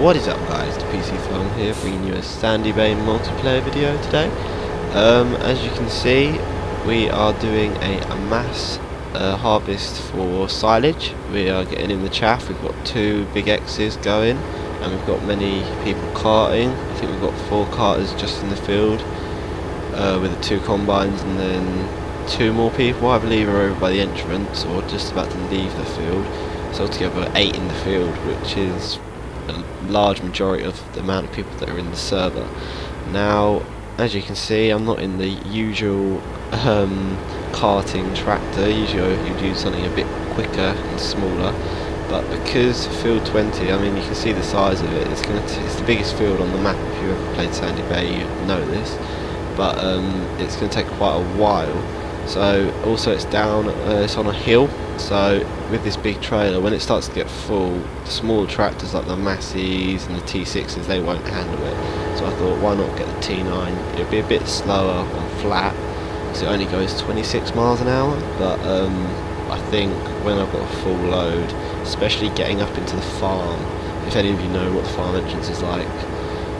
What is up guys, the PC Farm here, bringing you a Sandy Bay multiplayer video today. As you can see, we are doing a mass harvest for silage. We are getting in the chaff. We've got 2 big X's going, and we've got many people carting. I think we've got 4 carters just in the field, with the 2 combines, and then 2 more people I believe are over by the entrance or just about to leave the field. So altogether 8 in the field, which is a large majority of the amount of people that are in the server. Now, as you can see, I'm not in the usual karting tractor. Usually you do something a bit quicker and smaller, but because field 20, I mean, you can see the size of it. It's the biggest field on the map. If you ever played Sandy Bay, you know this. But it's going to take quite a while. So also it's down, it's on a hill. So with this big trailer, when it starts to get full, the small tractors like the Massies and the T6s, they won't handle it. So I thought, why not get the T9? It'll be a bit slower on flat, because it only goes 26 miles an hour. But I think when I've got a full load, especially getting up into the farm, if any of you know what the farm entrance is like,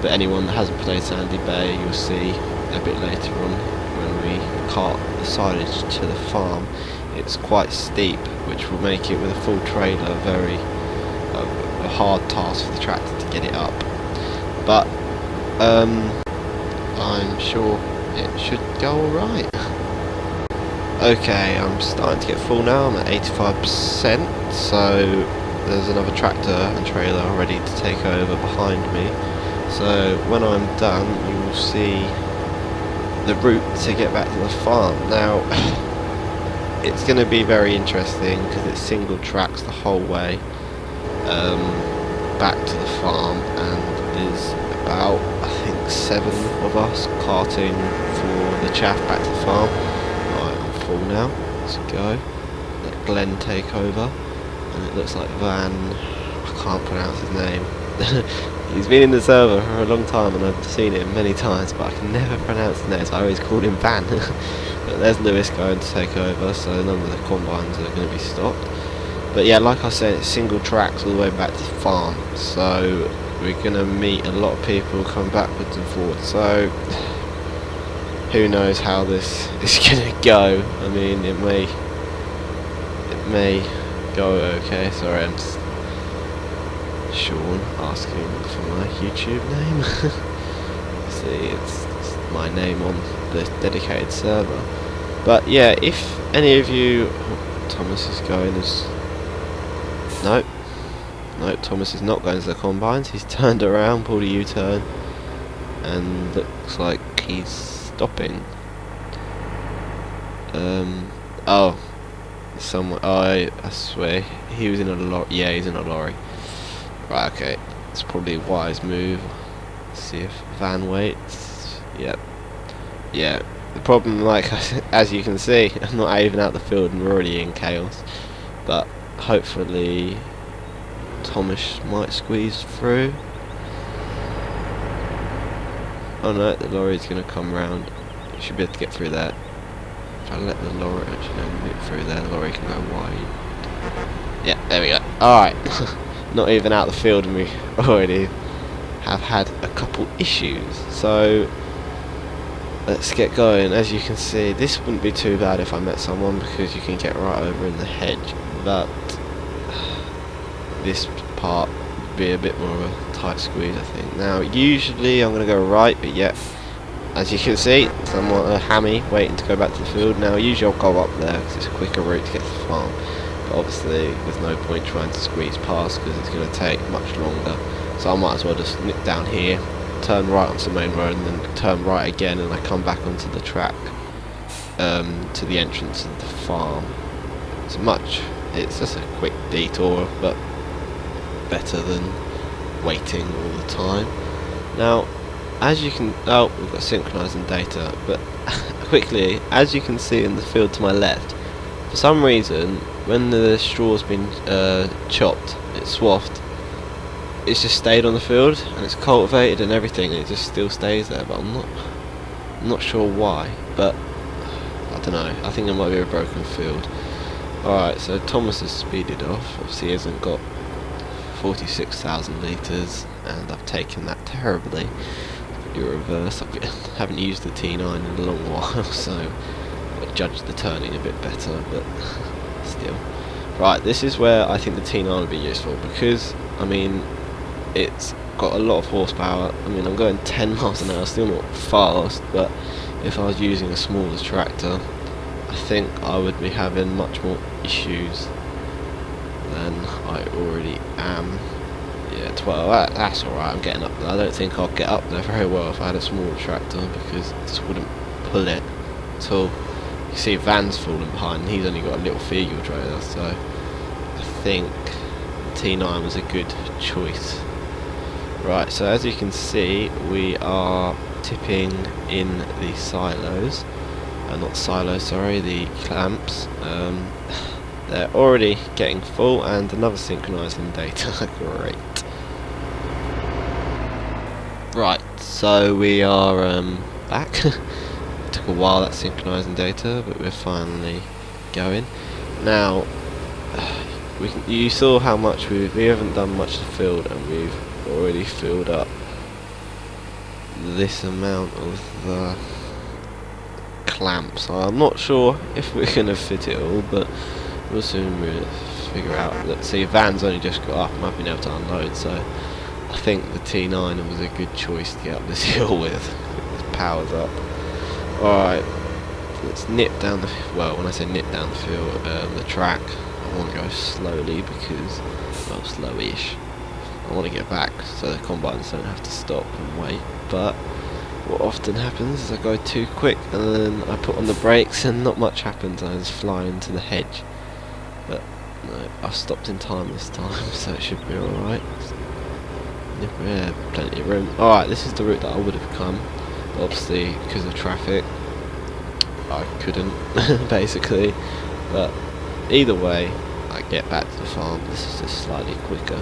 but anyone that hasn't played Sandy Bay, you'll see a bit later on when we cart the silage to the farm. It's quite steep, which will make it, with a full trailer, a hard task for the tractor to get it up. But I'm sure it should go alright. Okay, I'm starting to get full now. I'm at 85%, so there's another tractor and trailer ready to take over behind me. So when I'm done, you will see the route to get back to the farm. Now, it's going to be very interesting because it's single tracks the whole way back to the farm, and there's about, I think, 7 of us carting for the chaff back to the farm. Right, I'm full now. Let's go. Let Glenn take over, and it looks like Van. I can't pronounce his name. He's been in the server for a long time and I've seen him many times, but I can never pronounce his name, so I always called him Van. But there's Lewis going to take over, so none of the combines are going to be stopped. But yeah, like I said, it's single tracks all the way back to the farm, so we're going to meet a lot of people coming backwards and forwards. So who knows how this is going to go. I mean, it may go okay. Sorry, I'm just Sean asking for my YouTube name. See, it's my name on the dedicated server. But yeah, if any of you... Oh, Thomas is going as... No, Thomas is not going to the combines. He's turned around, pulled a U-turn, and looks like he's stopping. Oh, someone... Oh, I swear, he was in a lorry. Yeah, he's in a lorry. Right, okay, it's probably a wise move. Let's see if Van waits. Yep. Yeah, the problem, like, as you can see, I'm not even out the field and we're already in chaos. But hopefully Thomas might squeeze through. Oh no, the lorry's going to come round. You should be able to get through that. If I let the lorry actually move through there, the lorry can go wide. Yeah, there we go. Alright. Not even out the field and we already have had a couple issues. So let's get going. As you can see, this wouldn't be too bad if I met someone because you can get right over in the hedge, but this part would be a bit more of a tight squeeze, I think. Now usually I'm going to go right, but yet, as you can see, somewhat a hammy waiting to go back to the field. Now usually I'll go up there because it's a quicker route to get to the farm. Obviously there's no point trying to squeeze past because it's going to take much longer, so I might as well just nip down here, turn right onto the main road, and then turn right again, and I come back onto the track to the entrance of the farm. It's just a quick detour, but better than waiting all the time. Now, as you can... Oh, we've got synchronizing data, but quickly, as you can see in the field to my left, for some reason, when the straw's been chopped, it's swathed, it's just stayed on the field, and it's cultivated and everything, and it just still stays there, but I'm not sure why, but I don't know, I think it might be a broken field. Alright, so Thomas has speeded off, obviously he hasn't got 46,000 litres, and I've taken that terribly. You reverse. I haven't used the T9 in a long while, so I judge the turning a bit better, but still. Right, this is where I think the T9 would be useful, because, I mean, it's got a lot of horsepower. I mean, I'm going 10 miles an hour, still not fast, but if I was using a smaller tractor, I think I would be having much more issues than I already am. Yeah, 12, that's alright, I'm getting up there. I don't think I'll get up there very well if I had a smaller tractor, because it just wouldn't pull it at all. You see Van's falling behind, and he's only got a little field trailer, so I think T9 was a good choice. Right, so as you can see, we are tipping in the silos. Not silos, sorry, the clamps. They're already getting full, and another synchronising data. Great. Right, so we are back. It took a while, that synchronising data, but we're finally going. Now, you saw how much we haven't done much to field, and we've already filled up this amount of the clamps. I'm not sure if we're going to fit it all, but we'll soon figure out. Let's see, Van's only just got up and I've been able to unload, so I think the T9 was a good choice to get up this hill with. It powers up. Alright, let's nip down the, well, when I say nip down the field, the track, I want to go slowly because, well, slowish. I want to get back so the combines don't have to stop and wait, but what often happens is I go too quick and then I put on the brakes and not much happens, I just fly into the hedge. But no, I've stopped in time this time, so it should be alright. Yeah, plenty of room. Alright, this is the route that I would have come. Obviously, because of traffic, I couldn't, basically. But either way, I get back to the farm. This is just slightly quicker.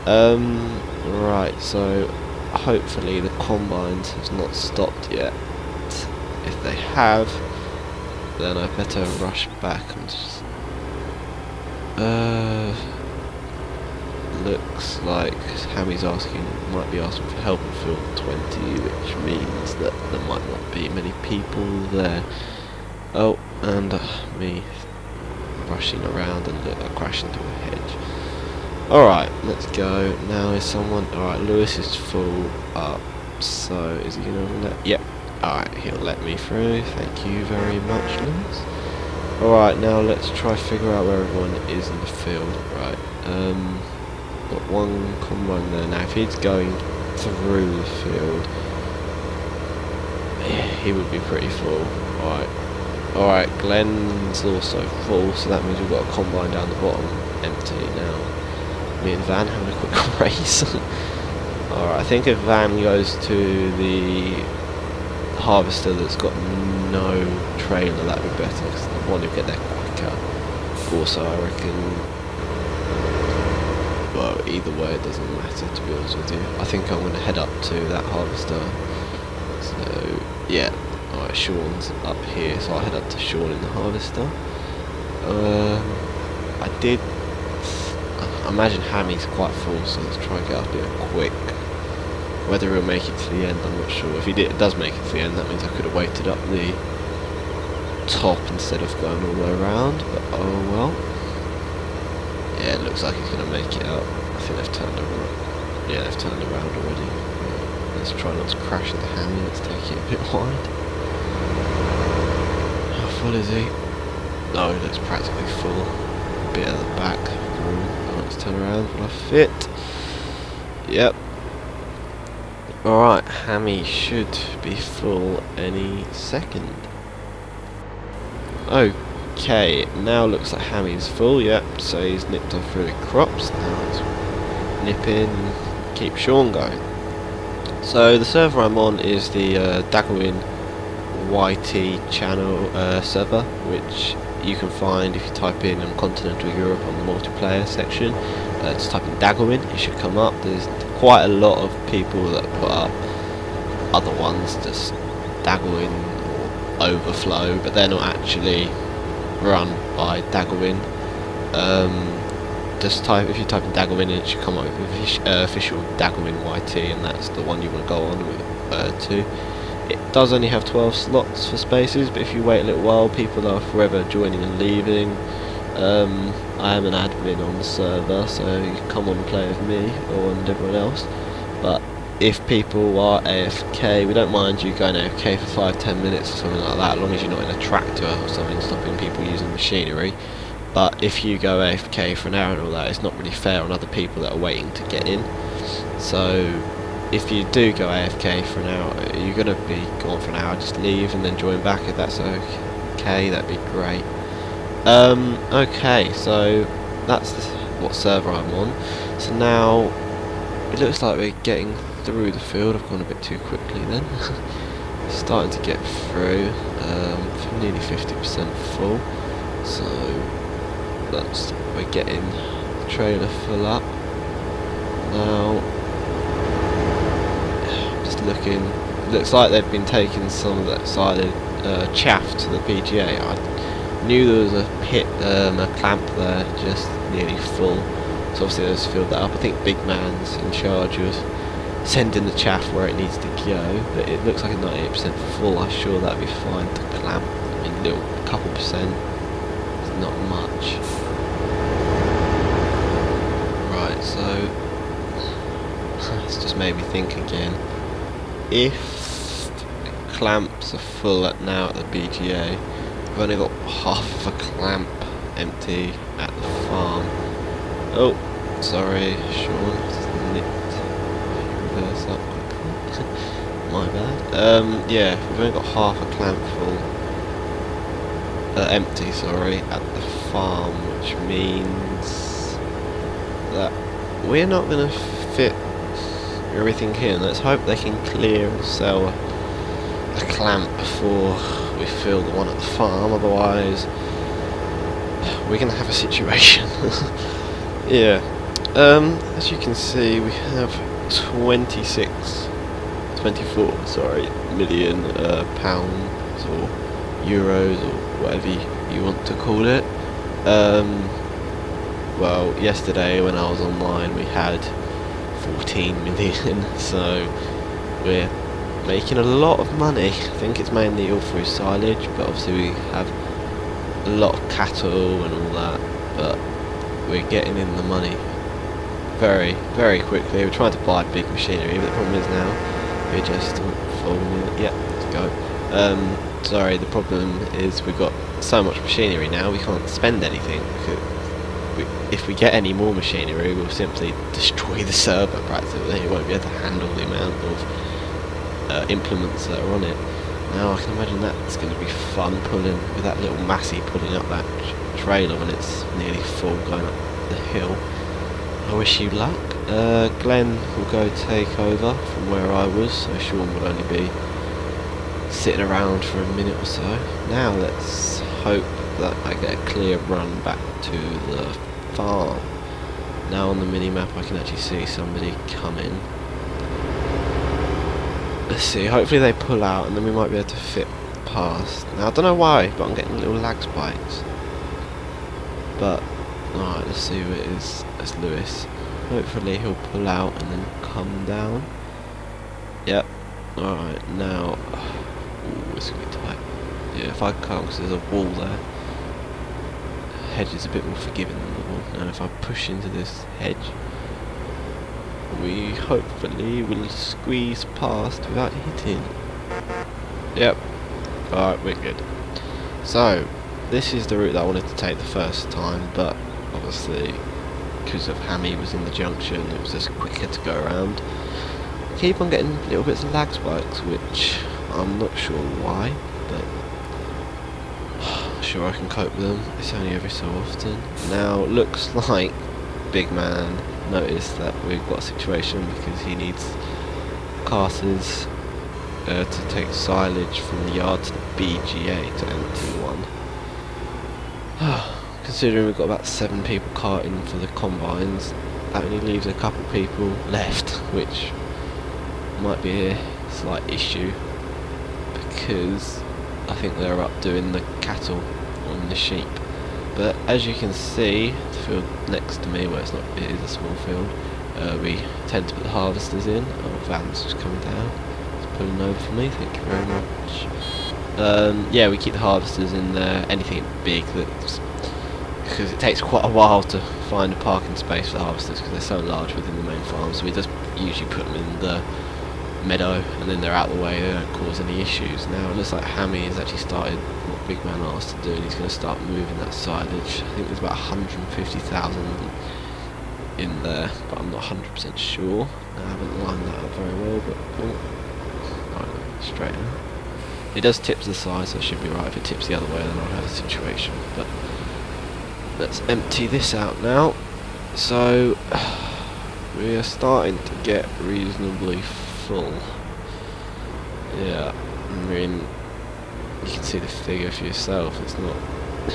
Right, so hopefully the combines have not stopped yet. If they have, then I better rush back and just, looks like Hammy's might be asking for help in field 20, which means that there might not be many people there. Oh, and me rushing around and I crashed into a hedge. Alright, let's go. Now is someone... Alright, Lewis is full up, so is he going to let... Yep. Alright, he'll let me through. Thank you very much, Lewis. Alright, now let's try figure out where everyone is in the field. Right, got one combine there. Now, if he's going through the field, yeah, he would be pretty full. Alright. Alright, Glenn's also full, so that means we've got a combine down the bottom empty now. Me and Van having a quick race. Alright, I think if Van goes to the harvester that's got no trailer, that would be better, because I want to get there quicker. Also, I reckon, well, either way it doesn't matter, to be honest with you. I think I'm going to head up to that harvester. So, yeah. Alright, Sean's up here, so I'll head up to Sean in the harvester. I imagine Hammy's quite full, so let's try and get up here quick. Whether he'll make it to the end, I'm not sure. If he does make it to the end, that means I could have waited up the top instead of going all the way around, but oh well. Yeah, it looks like he's going to make it out. I think they've turned around. Yeah, they've turned around already. Let's try not to crash into Hammy, let's take it a bit wide. How full is he? No, he looks practically full. A bit at the back. Let's turn around, will I fit? Yep. Alright, Hammy should be full any second. Okay, now looks like Hammy's full, yep, so he's nipped off through the crops. Now let's nip in and keep Sean going. So the server I'm on is the Daggerwin YT channel server, which you can find if you type in Continental Europe on the multiplayer section. Just type in Daggerwin, it should come up. There's quite a lot of people that put up other ones, just Daggerwin or Overflow, but they're not actually run by Daggerwin. just type, if you type in Daggerwin, it should come up with official Daggerwin YT, and that's the one you want to go on with to. It does only have 12 slots for spaces, but if you wait a little while, people are forever joining and leaving. I am an admin on the server, so you can come on and play with me or and everyone else. But if people are AFK, we don't mind you going AFK for 5-10 minutes or something like that, as long as you're not in a tractor or something stopping people using machinery. But if you go AFK for an hour and all that, it's not really fair on other people that are waiting to get in. So if you do go AFK for an hour, you're going to be gone for an hour, just leave and then join back if that's okay, that'd be great. Okay, so that's what server I'm on. So now it looks like we're getting through the field. I've gone a bit too quickly then. Starting to get through, nearly 50% full. So that's, we're getting the trailer full up. Now, just looking, it looks like they've been taking some of that silage chaff to the PGA. I knew there was a pit, a clamp there, just nearly full. So obviously they've filled that up. I think Big Man's in charge of sending the chaff where it needs to go, but it looks like a 98% full. I'm sure that'd be fine to clamp. I mean, a little couple percent, it's not much. Right, so it's just made me think again. If clamps are full now at the BGA, I've only got half of a clamp empty at the farm. Oh, sorry, Sean, just nipped my reverse up quickly. My bad. Yeah, we've only got half a clamp full, empty, sorry, at the farm, which means that we're not going to fit everything in. Let's hope they can clear and sell a clamp before we fill the one at the farm, otherwise we're going to have a situation. Yeah, as you can see, we have 24 million pounds or euros or whatever you want to call it. Well, yesterday when I was online we had 14 million, so we're making a lot of money. I think it's mainly all through silage, but obviously we have a lot of cattle and all that, but we're getting in the money very, very quickly. We're trying to buy big machinery, but the problem is now we're just yeah, let's go. Sorry, the problem is we've got so much machinery now we can't spend anything. If we get any more machinery, we'll simply destroy the server practically. It won't be able to handle the amount of implements that are on it. Now I can imagine that's going to be fun, pulling with that little Massey pulling up that trailer when it's nearly full going up the hill. I wish you luck. Glenn will go take over from where I was, so Sean will only be sitting around for a minute or so. Now let's hope that I get a clear run back to the farm. Now on the mini-map I can actually see somebody coming. Let's see, hopefully they pull out and then we might be able to fit past. Now I don't know why, but I'm getting little lag spikes. But, alright, let's see who it is. That's Lewis. Hopefully he'll pull out and then come down. Yep. Alright, now... Ooh, it's going to be tight. Yeah, if I come, because there's a wall there. The hedge is a bit more forgiving than the wall. Now if I push into this hedge, we hopefully will squeeze past without hitting. Yep. Alright, we're good. So, this is the route that I wanted to take the first time, but obviously, because of Hammy was in the junction, it was just quicker to go around. Keep on getting little bits of lag spikes, which I'm not sure why, but I'm sure I can cope with them. It's only every so often. Now, looks like Big Man noticed that we've got a situation because he needs carters to take silage from the yard to the BGA to empty one. Considering we've got about 7 people carting for the combines, that only leaves a couple people left, which might be a slight issue because I think they're up doing the cattle and the sheep. But as you can see, the field next to me, well it is a small field, we tend to put the harvesters in. Oh, van's just coming down. It's pulling over for me, thank you very much. Yeah, we keep the harvesters in there, anything big that's, because it takes quite a while to find a parking space for the harvesters because they're so large within the main farm, so we just usually put them in the meadow and then they're out of the way, they don't cause any issues. Now it looks like Hammy has actually started what Big Man asked to do, and he's going to start moving that silage. I think there's about 150,000 in there, but I'm not 100% sure. I haven't lined that up very well, but right, straight out. It does tip to the side, so it should be right. If it tips the other way, then I'll have a situation. But let's empty this out now. So we are starting to get reasonably full. Yeah, I mean, you can see the figure for yourself. It's not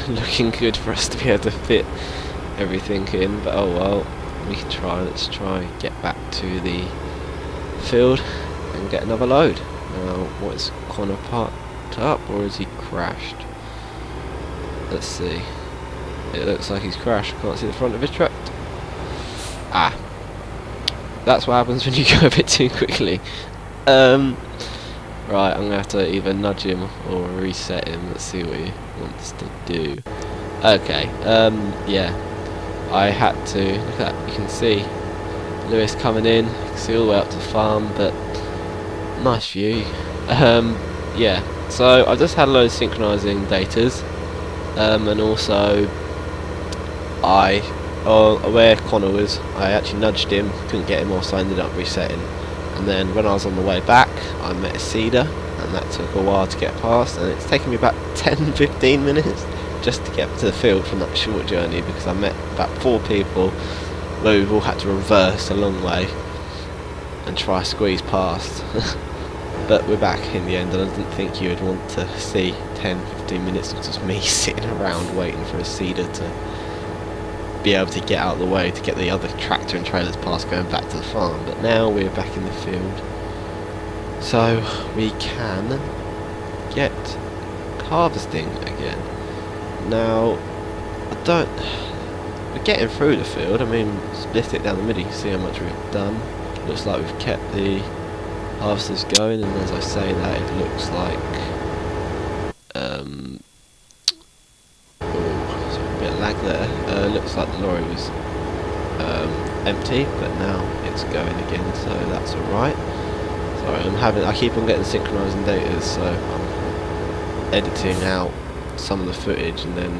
looking good for us to be able to fit everything in, but oh well, we can try. Let's try and get back to the field and get another load. Now, what is Connor parked up, or has he crashed? Let's see. It looks like he's crashed. Can't see the front of his truck. Ah, that's what happens when you go a bit too quickly. Right, I'm gonna have to either nudge him or reset him. Let's see what he wants to do. Okay. Yeah, I had to. Look at that. You can see Lewis coming in. You can see all the way up to the farm, but nice view. Yeah. So I just had a load of synchronising datas, and also where Connor was, I actually nudged him, couldn't get him off, so I ended up resetting. And then when I was on the way back, I met a cedar, and that took a while to get past, and it's taken me about 10-15 minutes just to get to the field from that short journey, because I met about 4 people where we've all had to reverse a long way and try to squeeze past. But we're back in the end, and I didn't think you would want to see 10-15 minutes of just me sitting around waiting for a cedar to be able to get out of the way to get the other tractor and trailers past going back to the farm. But now we're back in the field, so we can get harvesting again. Now we're getting through the field. I mean, split it down the middle, you can see how much we've done. Looks like we've kept the harvesters going, and as I say that, it looks like lag there. Looks like the lorry was empty, but now it's going again, so that's alright. Sorry, I keep on getting synchronising data, so I'm editing out some of the footage, and then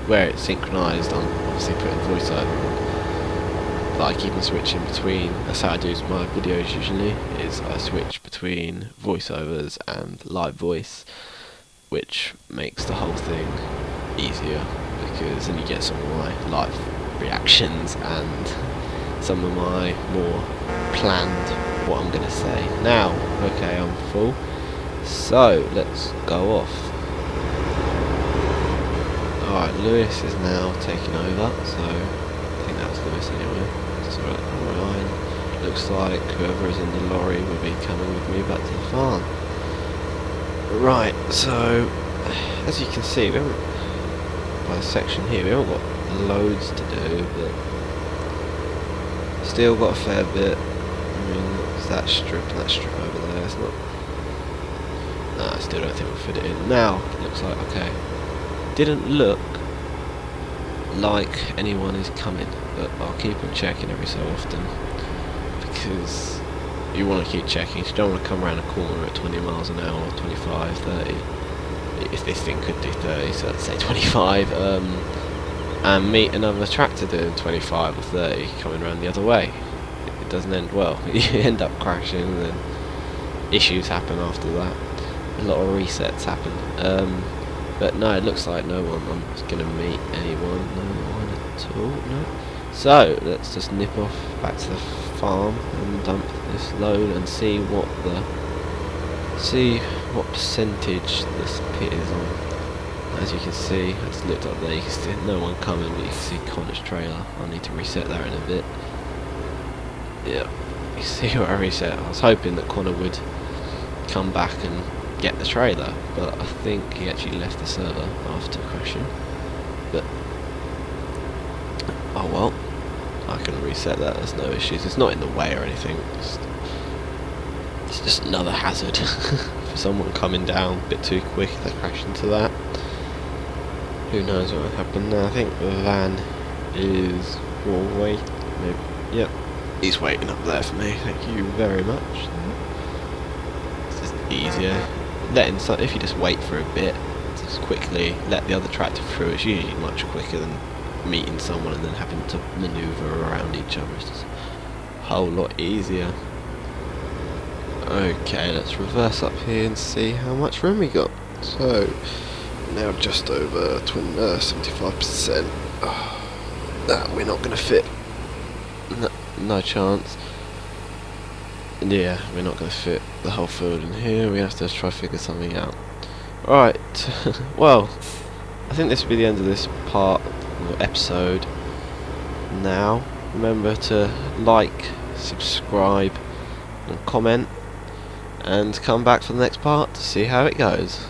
where it's synchronised, I'm obviously putting voiceover on. But I keep on switching between. That's how I do my videos usually. Is I switch between voiceovers and live voice, which makes the whole thing easier, because then you get some of my live reactions and some of my more planned what I'm going to say. Now, okay, I'm full, so let's go off. Alright, Lewis is now taking over, so I think that's Lewis anyway. So line. Looks like whoever is in the lorry will be coming with me back to the farm. Right, so as you can see, we haven't, by the section here, we haven't got loads to do, but still got a fair bit. I mean, it's that strip over there. It's not. Nah, I still don't think we'll fit it in. Now, looks like okay. Didn't look like anyone is coming, but I'll keep on checking every so often, because you want to keep checking. You don't want to come around a corner at 20 miles an hour, 25, 30. If this thing could do 30, so let's say 25, and meet another tractor doing 25 or 30 coming around the other way. It doesn't end well. You end up crashing, and then issues happen after that. A lot of resets happen. But no, it looks like no one. I'm just going to meet anyone. No one at all. No. So let's just nip off back to the farm and dump this load and see what percentage this pit is on. As you can see, I just looked up there. You can see no one coming, but you can see Connor's trailer. I need to reset that in a bit. Yeah, you see what I reset. I was hoping that Connor would come back and get the trailer, but I think he actually left the server after crashing. But Oh well, I can reset that, there's no issues. It's not in the way or anything, it's just another hazard for someone coming down a bit too quick if they crash into that. Who knows what will happen now. I think the van is wait, maybe, yep, he's waiting up there for me, thank you very much. It's just easier, if you just wait for a bit, just quickly let the other tractor through, it's usually much quicker than meeting someone and then having to manoeuvre around each other. It's just a whole lot easier. Okay, let's reverse up here and see how much room we got. So, now just over 75%. That we're not going to fit. No chance. Yeah, we're not going to fit the whole field in here. We have to try to figure something out. Right, well, I think this will be the end of this part or episode. Now, remember to like, subscribe, and comment, and come back for the next part to see how it goes.